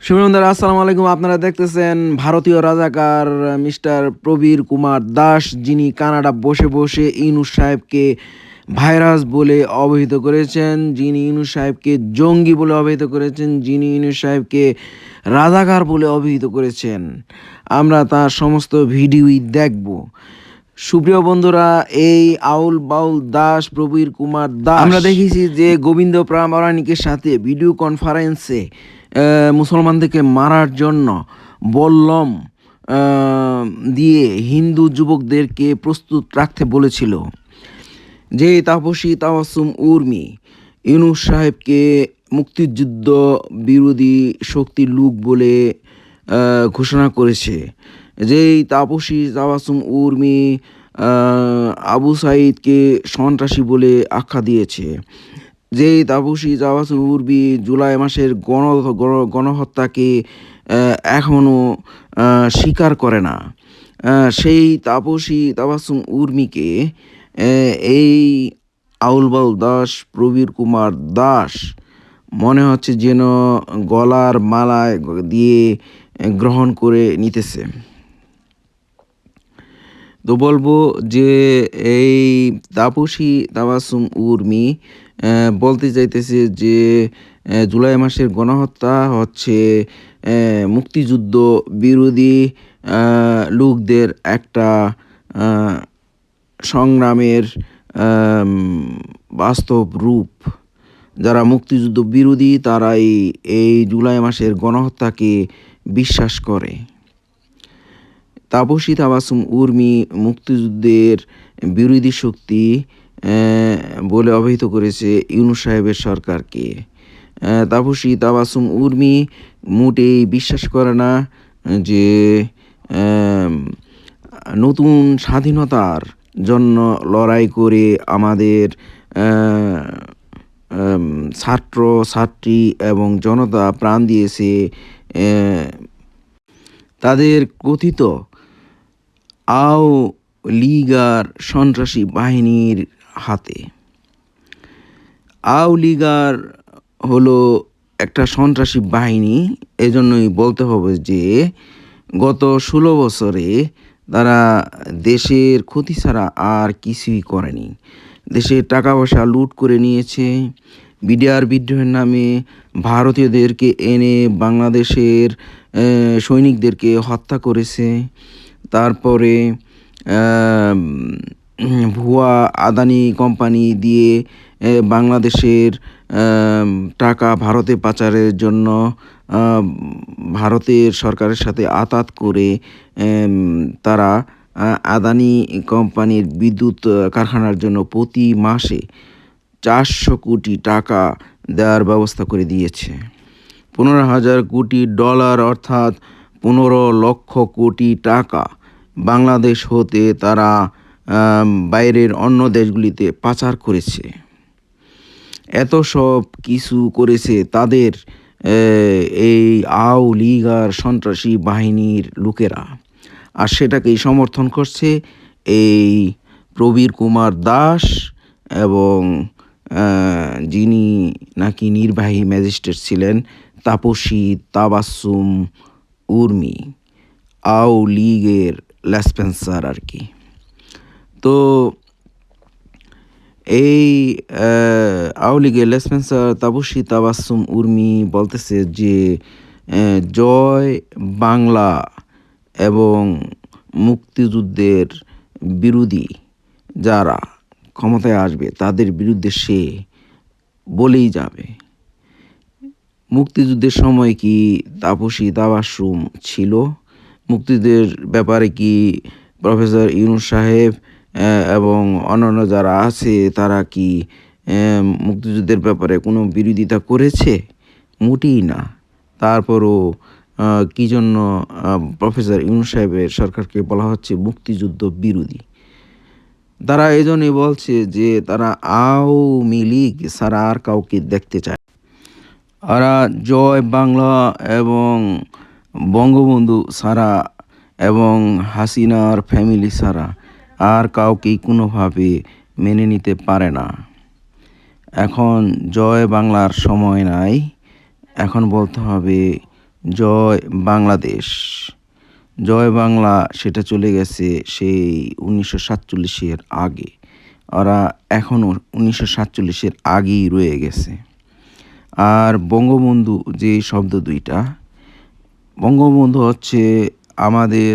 সুবন্ধুরা আসসালামু আলাইকুম। আপনারা দেখতেছেন ভারতীয় রাজাকার মিস্টার প্রবীর কুমার দাস, যিনি কানাডা বসে বসে ইউনূস সাহেবকে ভাইরাস বলে অবহিত করেছেন, যিনি ইউনূস সাহেবকে জঙ্গি বলে অবহিত করেছেন, যিনি ইউনূস সাহেবকে রাজাকার বলে অবহিত করেছেন। আমরা তার সমস্ত ভিডিওই দেখব। সুপ্রিয় বন্ধুরা, এই আউল বাউল দাস প্রবীর কুমার দাস আমরা দেখেছি যে গোবিন্দ প্রামাণিকের সাথে ভিডিও কনফারেন্সে মুসলমানদেরকে মারার জন্য বল্লম দিয়ে হিন্দু যুবকদেরকে প্রস্তুত রাখতে বলেছিল। যে তাপসী তাবাসসুম উর্মি ইউনূস সাহেবকে মুক্তিযুদ্ধ বিরোধী শক্তির লোক বলে ঘোষণা করেছে। যেই তাপসী তাবাসসুম উর্মি আবু সাঈদকে সন্ত্রাসী বলে আখ্যা দিয়েছে, যেই তাপসী তাবাসসুম উর্মি জুলাই মাসের গণহত্যাকে এখনও স্বীকার করে না, সেই তাপসী তাবাসসুম উর্মিকে এই আউল বাউল দাস প্রবীর কুমার দাস মনে হচ্ছে যেন গলার মালায় দিয়ে গ্রহণ করে নিতেছে। তো বলবো যে এই তাপসী তাবাসসুম উর্মি বলতে চাইতেছে যে জুলাই মাসের গণহত্যা হচ্ছে মুক্তিযুদ্ধ বিরোধী লোকদের একটা সংগ্রামের বাস্তব রূপ। যারা মুক্তিযুদ্ধ বিরোধী তারাই এই জুলাই মাসের গণহত্যাকে বিশ্বাস করে। তাপসী তাবাসসুম উর্মি মুক্তিযুদ্ধের বিরোধী শক্তি বলে অবহিত করেছে ইউনূস সাহেবের সরকারকে। তাপসী তাবাসসুম উর্মি মোটেই বিশ্বাস করে না যে নতুন স্বাধীনতার জন্য লড়াই করে আমাদের ছাত্র ছাত্রী এবং জনতা প্রাণ দিয়েছে তাদের কথিত আওলিগার সন্ত্রাসী বাহিনীর হাতে। আওলিগার হলো একটা সন্ত্রাসী বাহিনী। এজন্যই বলতে হবে যে গত 16 বছরে তারা দেশের ক্ষতি ছাড়া আর কিছুই করেনি। দেশের টাকা পয়সা লুট করে নিয়েছে, বিডিআর বিদ্রোহের নামে ভারতীয়দেরকে এনে বাংলাদেশের সৈনিকদেরকে হত্যা করেছে। তারপরে ভুয়া আদানি কোম্পানি দিয়ে বাংলাদেশের টাকা ভারতে পাচারের জন্য ভারতের সরকারের সাথে আতাত করে তারা আদানি কোম্পানির বিদ্যুৎ কারখানার জন্য প্রতি মাসে 400 কোটি টাকা দেওয়ার ব্যবস্থা করে দিয়েছে। 15,000 কোটি ডলার অর্থাৎ 15 লক্ষ কোটি টাকা বাংলাদেশ হতে তারা বাইরের অন্য দেশগুলিতে পাচার করেছে। এত সব কিছু করেছে তাদের এই আওলিগার সন্ত্রাসী বাহিনীর লোকেরা, আর সেটাকেই সমর্থন করছে এই প্রবীর কুমার দাস এবং যিনি নাকি নির্বাহী ম্যাজিস্ট্রেট ছিলেন তাপসী তাবাসসুম উর্মি, আওলিগের লেসপেন্সার আর কি। তো এই আওলিগের লেসপেন্সার তাপসী তাবাসসুম উর্মি বলতেছে যে জয় বাংলা এবং মুক্তিযুদ্ধের বিরোধী যারা ক্ষমতায় আসবে তাদের বিরুদ্ধে সে বলেই যাবে। মুক্তিযুদ্ধের সময় কি তাপসী তাবাসসুম ছিল? মুক্তিযুদ্ধের ব্যাপারে কি প্রফেসর ইউনূস সাহেব এবং অন্যান্য যারা আছে তারা কি মুক্তিযুদ্ধের ব্যাপারে কোনো বিরোধিতা করেছে? মোটেই না। তারপরও কী জন্য প্রফেসর ইউনূস সাহেবের সরকারকে বলা হচ্ছে মুক্তিযুদ্ধ বিরোধী? তারা এই জন্যই বলছে যে তারা আওয়ামী লীগ ছাড়া আর কাউকে দেখতে চায়। ওরা জয় বাংলা এবং বঙ্গবন্ধু ছাড়া এবং হাসিনার ফ্যামিলি ছাড়া আর কাউকেই কোনোভাবে মেনে নিতে পারে না। এখন জয় বাংলার সময় নাই, এখন বলতে হবে জয় বাংলাদেশ, জয় বাংলা সেটা চলে গেছে সেই 1947-এর আগে। ওরা এখনও 1947-এর আগেই রয়ে গেছে। আর বঙ্গবন্ধু যে শব্দ দুইটা, বঙ্গবন্ধু হচ্ছে আমাদের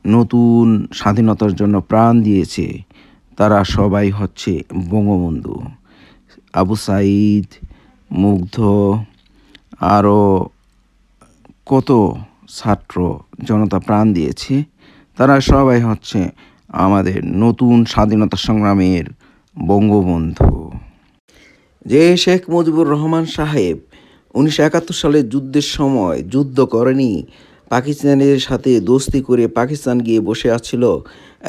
নতুন স্বাধীনতার জন্য প্রাণ দিয়েছে, তারা সবাই হচ্ছে বঙ্গবন্ধু। আবু সাঈদ, মুগ্ধ, আরও কত ছাত্র জনতা প্রাণ দিয়েছে, তারা সবাই হচ্ছে আমাদের নতুন স্বাধীনতা সংগ্রামের বঙ্গবন্ধু। যে শেখ মুজিবুর রহমান সাহেব 1971 সালে যুদ্ধের সময় যুদ্ধ করেনি, পাকিস্তানের সাথে দোস্তি করে পাকিস্তান গিয়ে বসে আছিল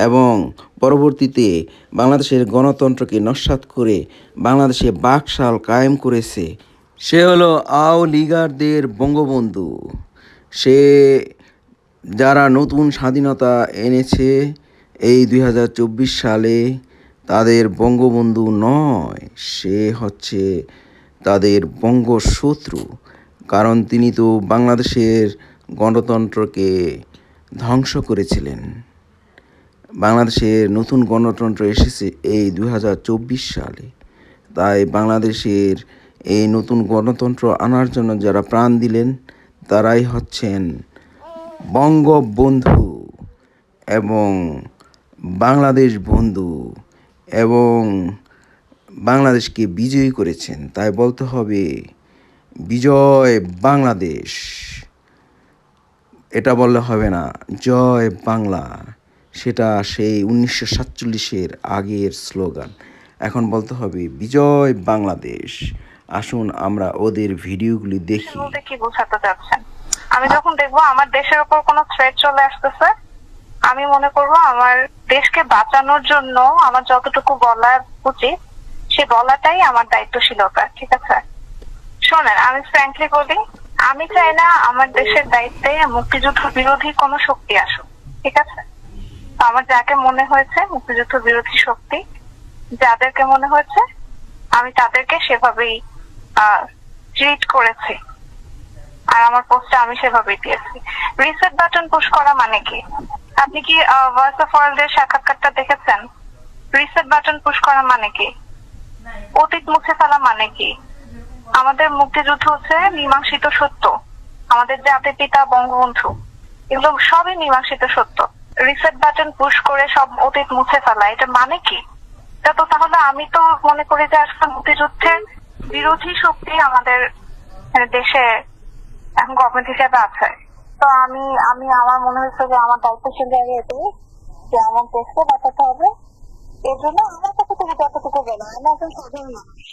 এবং পরবর্তীতে বাংলাদেশের গণতন্ত্রকে নস্যাৎ করে বাংলাদেশে বাকশাল কায়েম করেছে, সে হলো আওয়ামী লীগারদের বঙ্গবন্ধু। সে যারা নতুন স্বাধীনতা এনেছে এই 2024 সালে, তাদের বঙ্গবন্ধু নয়, সে হচ্ছে তাদের বঙ্গশত্রু। কারণ তিনি তো বাংলাদেশের গণতন্ত্রকে ধ্বংস করেছিলেন। বাংলাদেশের নতুন গণতন্ত্র এসেছে এই 2024 সালে, তাই বাংলাদেশের এই নতুন গণতন্ত্র আনার জন্য যারা প্রাণ দিলেন, তারাই হচ্ছেন বঙ্গবন্ধু এবং বাংলাদেশ বন্ধু এবং বাংলাদেশকে বিজয়ী করেছেন। তাই বলতে হবে বিজয় বাংলাদেশ, এটা বললে হবে না, জয় বাংলা। সেটা সেই 1947-এর আগের স্লোগান। এখন বলতে হবে বিজয় বাংলাদেশ। আসুন আমরা ওদের ভিডিওগুলি দেখি। কি বোঝাতে চাচ্ছেন? আমি যখন দেখবো আমার দেশের উপর কোনো থ্রেট চলে আসতেছে, আমি মনে করবো আমার দেশকে বাঁচানোর জন্য আমার যতটুকু বলা উচিত সে বলাটাই আমার দায়িত্বশীলতা। ঠিক আছে, শোনেন, আমি ফ্র্যাঙ্কলি বলি, আমি চাই না আমার দেশের দায়িত্বে মুক্তিযুদ্ধ বিরোধী কোনো শক্তি আসুক। ঠিক আছে, আমার যাকে মনে হয়েছে মুক্তিযুদ্ধ বিরোধী শক্তি, যাদেরকে মনে হয়েছে, আমি তাদেরকে সেভাবেই ট্রিট করেছি আর আমার পোস্টে আমি সেভাবেই দিয়েছি। রিসেট বাটন পুশ করা মানে কি? আপনি কি ভয়েস অফ ওয়ার্ল্ড এর সাক্ষাৎকারটা দেখেছেন? রিসেট বাটন পুশ করা মানে কি? অতীত মুছে ফেলা মানে কি? আমাদের মুক্তিযুদ্ধ হচ্ছে মীমাংসিত সত্য, আমাদের জাতির পিতা বঙ্গবন্ধু, এগুলো সবই মীমাংসিত সত্য। রিসেট বাটন পুশ করে সব অতীত মুছে ফেলা, এটা মানে কি? এটা তো তাহলে আমি তো মনে করি যে আসলে মুক্তিযুদ্ধের বিরোধী শক্তি আমাদের দেশে এখন গভর্নমেন্ট হিসেবে আছে। তো আমি আমি আমার মনে হচ্ছে যে আমার দায়িত্বশীল জায়গায় এটাই যে আমার দেশকে বাঁচাতে হবে। এর জন্য আমার কাছে থেকে যতটুকু বলো, আমি একজন সাধারণ মানুষ,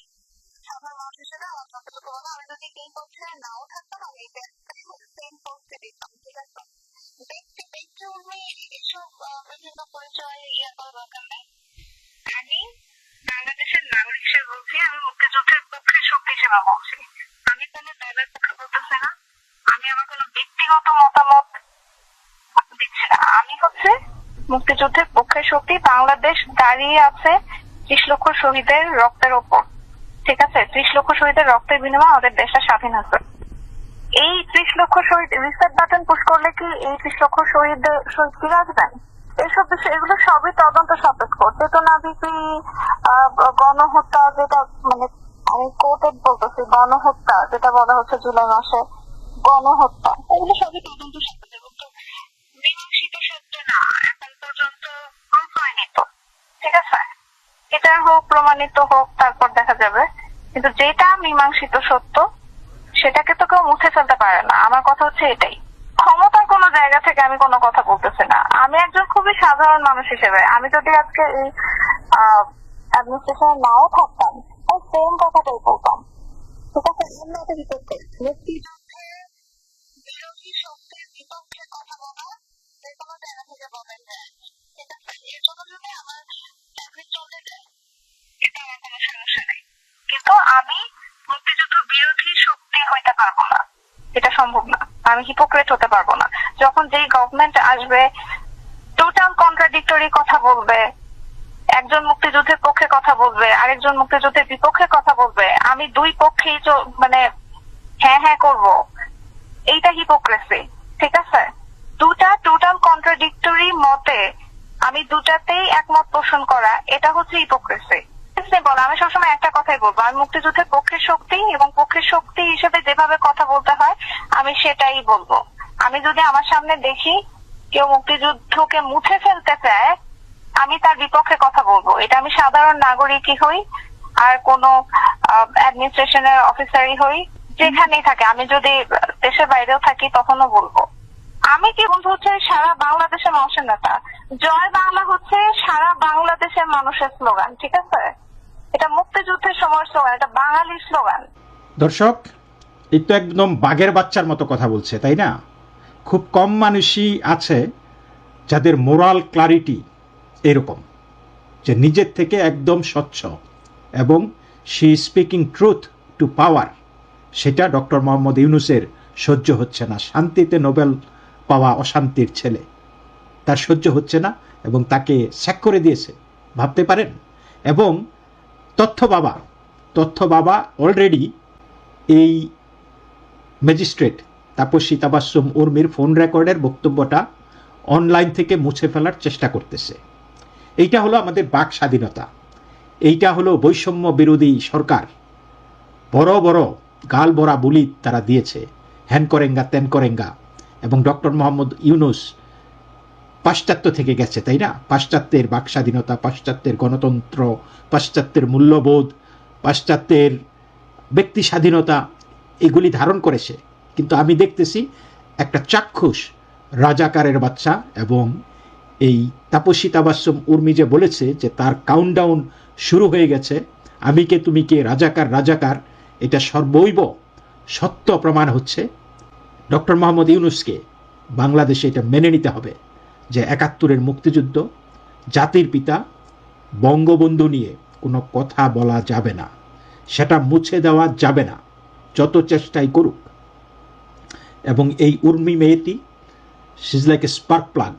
সাধারণ মানুষ হিসেবে আমার যতটুকু বলো, আমি যদি এই পক্ষে নাও থাকতাম আমি এই সেম পোস্টে দিতাম। ঠিক আছে, ব্যক্তি ব্যক্তি অনুযায়ী এসব বিভিন্ন পরিচয় ইয়ে করা দরকার নেই। আমি বাংলাদেশের নাগরিক হিসেবে বলছি, আমি মুক্তিযুদ্ধের পক্ষে শক্তি হিসেবে বলছি, আমি কোনো দলের পক্ষে বলতেছি না, আমি আমার কোনো ব্যক্তিগত মতামত দিচ্ছি না। আমি হচ্ছে মুক্তিযুদ্ধের পক্ষে শক্তি। বাংলাদেশ দাঁড়িয়ে আছে 30 লক্ষ শহীদের রক্তের ওপর। ঠিক আছে, 30 লক্ষ শহীদের রক্তের বিনিময়ে আমাদের দেশটা স্বাধীন হয়েছে। এই 30 লক্ষ শহীদ, রিসেট বাটন পুশ করলে কি এই 30 লক্ষ শহীদ ফিরে আসবেন? এইসব বিষয়, এগুলো সবই তদন্ত সাপেক্ষ। চেতনা বিপি গণহত্যা, যেটা মানে আমি কোর্টে বলতেছি, গণহত্যা যেটা বলা হচ্ছে জুলাই মাসে গণহত্যা, এগুলো সবই তদন্ত সাপেক্ষ, মীমাংসিত সত্য না, এখন পর্যন্ত প্রুফ হয়নি তো। ঠিক আছে, এটা হোক, প্রমাণিত হোক, তারপর দেখা যাবে। কিন্তু যেটা মীমাংসিত সত্য সেটাকে তো কেউ মুছে ফেলতে পারে না। আমার কথা হচ্ছে এটাই। ক্ষমতার কোন জায়গা থেকে আমি কোনো কথা বলতেছি না, আমি একজন খুবই সাধারণ মানুষ হিসেবে, আমি যদি আজকে এই অ্যাডমিনিস্ট্রেশনে নাও থাকতাম, ওই সেম কথাটাই বলতাম। ঠিক আছে, আমরা এটা বিপক্ষে মুক্তিযুদ্ধের বিরোধী শক্তির বিপক্ষে কথা বলা যে কোনো জায়গা থেকে বলেন যায়। ঠিক আছে, এর জন্য যদি আমার চাকরি চলে যায়, এটা আমার কোনো সমস্যা নেই, কিন্তু আমি মুক্তিযুদ্ধ বিরোধী শক্তি হইতে পারবো না, এটা সম্ভব না। আমি হিপোক্রেট হতে পারবো না। যখন যেই গভর্নমেন্ট আসবে টোটাল কন্ট্রাডিক্টরি কথা বলবে, একজন মুক্তিযুদ্ধের পক্ষে কথা বলবে, আরেকজন মুক্তিযুদ্ধের বিপক্ষে কথা বলবে, আমি দুই পক্ষেই মানে হ্যাঁ হ্যাঁ করব, এইটা হিপোক্রেসি। ঠিক আছে, দুটা টোটাল কন্ট্রাডিক্টরি মতে আমি দুটাতেই একমত পোষণ করা, এটা হচ্ছে হিপোক্রেসি। বল, আমি সবসময় একটা কথাই বলবো, আমি মুক্তিযুদ্ধের পক্ষের শক্তি এবং পক্ষের শক্তি হিসেবে যেভাবে কথা বলতে হয় আমি সেটাই বলবো। আমি যদি আমার সামনে দেখি কেউ মুক্তিযুদ্ধকে মুছে ফেলতে চায়, আমি তার বিপক্ষে কথা বলবো। এটা আমি সাধারণ নাগরিকই হই আর কোনো অ্যাডমিনিস্ট্রেশনের অফিসারই হই, যেখানেই থাকে, আমি যদি দেশের বাইরেও থাকি তখনও বলবো। আমি কি বন্ধু হচ্ছে সারা বাংলাদেশের মানুষের নেতা। জয় বাংলা হচ্ছে সারা বাংলাদেশের মানুষের স্লোগান। ঠিক আছে, এটা মুক্তিযুদ্ধের সময় স্লোগান, এটা বাঙালির স্লোগান। দর্শক, এই তো একদম বাঘের বাচ্চার মতো কথা বলছে, তাই না? খুব কম মানুষই আছে যাদের মোরাল ক্লারিটি এরকম, যে নিজের থেকে একদম স্বচ্ছ এবং শি স্পিকিং ট্রুথ টু পাওয়ার। সেটা ডক্টর মোহাম্মদ ইউনূসের সহ্য হচ্ছে না। শান্তিতে নোবেল পাওয়া অশান্তির ছেলে, তার সহ্য হচ্ছে না এবং তাকে স্যাক করে দিয়েছে, ভাবতে পারেন। এবং তথ্য বাবা অলরেডি এই ম্যাজিস্ট্রেট তাপসী তাবাসসুম উর্মির ফোন রেকর্ডের বক্তব্যটা অনলাইন থেকে মুছে ফেলার চেষ্টা করতেছে। এইটা হলো আমাদের বাক স্বাধীনতা, এইটা হলো বৈষম্য বিরোধী সরকার। বড় বড় গাল ভরা বুলি তারা দিয়েছে, হ্যান করেঙ্গা ত্যান করেঙ্গা। এবং ডক্টর মোহাম্মদ ইউনূস পাশ্চাত্য থেকে গেছে, তাই না? পাশ্চাত্যের বাক স্বাধীনতা, পাশ্চাত্যের গণতন্ত্র, পাশ্চাত্যের মূল্যবোধ, পাশ্চাত্যের ব্যক্তি স্বাধীনতা, এগুলি ধারণ করেছে। কিন্তু আমি দেখতেছি একটা চাক্ষুষ রাজাকারের বাচ্চা। এবং এই তাপসী তাবাসসুম উর্মি যে বলেছে যে তার কাউন্টডাউন শুরু হয়ে গেছে, আমি কে তুমি কে, রাজাকার রাজাকার, এটা সর্বৈব সত্য প্রমাণ হচ্ছে। ডক্টর মোহাম্মদ ইউনূসকে বাংলাদেশে এটা মেনে নিতে হবে যে ৭১-এর মুক্তিযুদ্ধ, জাতির পিতা বঙ্গবন্ধু নিয়ে কোনো কথা বলা যাবে না, সেটা মুছে দেওয়া যাবে না, যত চেষ্টাই করুক। এবং এই উর্মি মেয়েটি, she is like a spark plug,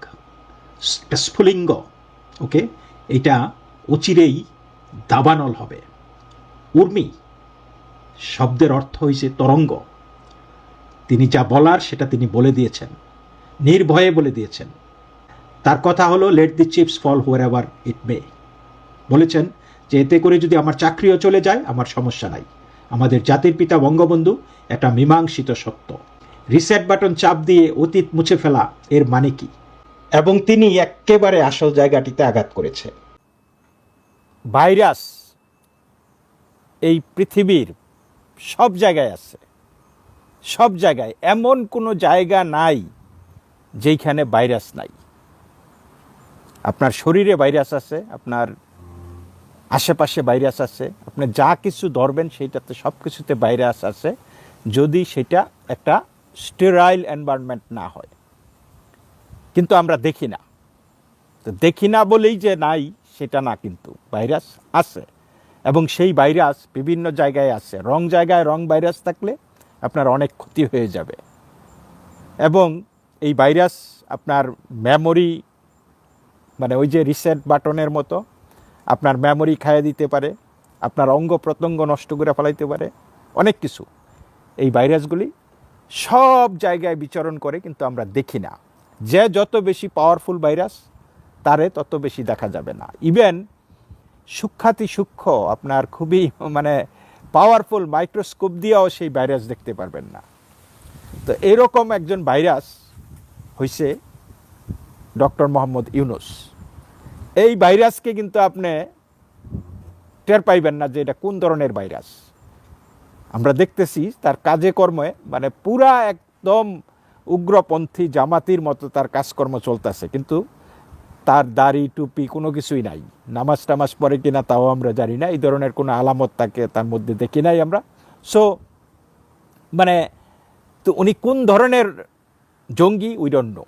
একটা স্ফুলিঙ্গ। ওকে, এটা অচিরেই দাবানল হবে। উর্মি শব্দের অর্থ হয়েছে তরঙ্গ। তিনি যা বলার সেটা তিনি বলে দিয়েছেন, নির্ভয়ে বলে দিয়েছেন। তার কথা হলো let the chips fall wherever it may. বলেছেন যে এতে করে যদি আমার চাকরিও চলে যায় আমার সমস্যা নাই, আমাদের জাতির পিতা বঙ্গবন্ধু একটা মীমাংসিত সত্য। রিসেট বাটন চাপ দিয়ে অতীত মুছে ফেলা এর মানে কি? এবং তিনি একেবারে আসল জায়গাটিতে আঘাত করেছে। ভাইরাস এই পৃথিবীর সব জায়গায় আছে, সব জায়গায়। এমন কোনো জায়গা নাই যেইখানে ভাইরাস নাই। আপনার শরীরে ভাইরাস আছে, আপনার আশেপাশে ভাইরাস আছে, আপনি যা কিছু ধরবেন সেইটাতে সব কিছুতে ভাইরাস আছে, যদি সেটা একটা স্টেরাইল এনভায়রনমেন্ট না হয়। কিন্তু আমরা দেখি না, তো দেখি না বলেই যে নাই সেটা না, কিন্তু ভাইরাস আছে। এবং সেই ভাইরাস বিভিন্ন জায়গায় আছে। রং জায়গায় রং ভাইরাস থাকলে আপনার অনেক ক্ষতি হয়ে যাবে। এবং এই ভাইরাস আপনার মেমোরি, মানে ওই যে রিসেট বাটনের মতো আপনার মেমোরি খাইয়ে দিতে পারে, আপনার অঙ্গ প্রত্যঙ্গ নষ্ট করে ফেলাইতে পারে, অনেক কিছু। এই ভাইরাসগুলি সব জায়গায় বিচরণ করে, কিন্তু আমরা দেখি না। যে যত বেশি পাওয়ারফুল ভাইরাস তারে তত বেশি দেখা যাবে না। ইভেন সূক্ষ্মাতি সূক্ষ্ম আপনার খুবই মানে পাওয়ারফুল মাইক্রোস্কোপ দিয়েও সেই ভাইরাস দেখতে পারবেন না। তো এরকম একজন ভাইরাস হইছে ডক্টর মোহাম্মদ ইউনূস। এই ভাইরাসকে কিন্তু আপনি টের পাইবেন না যে এটা কোন ধরনের ভাইরাস। আমরা দেখতেছি তার কাজে কর্মে মানে পুরা একদম উগ্রপন্থী জামাতির মতো তার কাজকর্ম চলতেছে, কিন্তু তার দাড়ি টুপি কোনো কিছুই নাই। নামাজ টামাজ পড়ে কিনা তাও আমরা জানি না, এই ধরনের কোনো আলামত তাকে তার মধ্যে দেখি নাই আমরা। সো মানে তো উনি কোন ধরনের জঙ্গি উই ডোন্ট নো।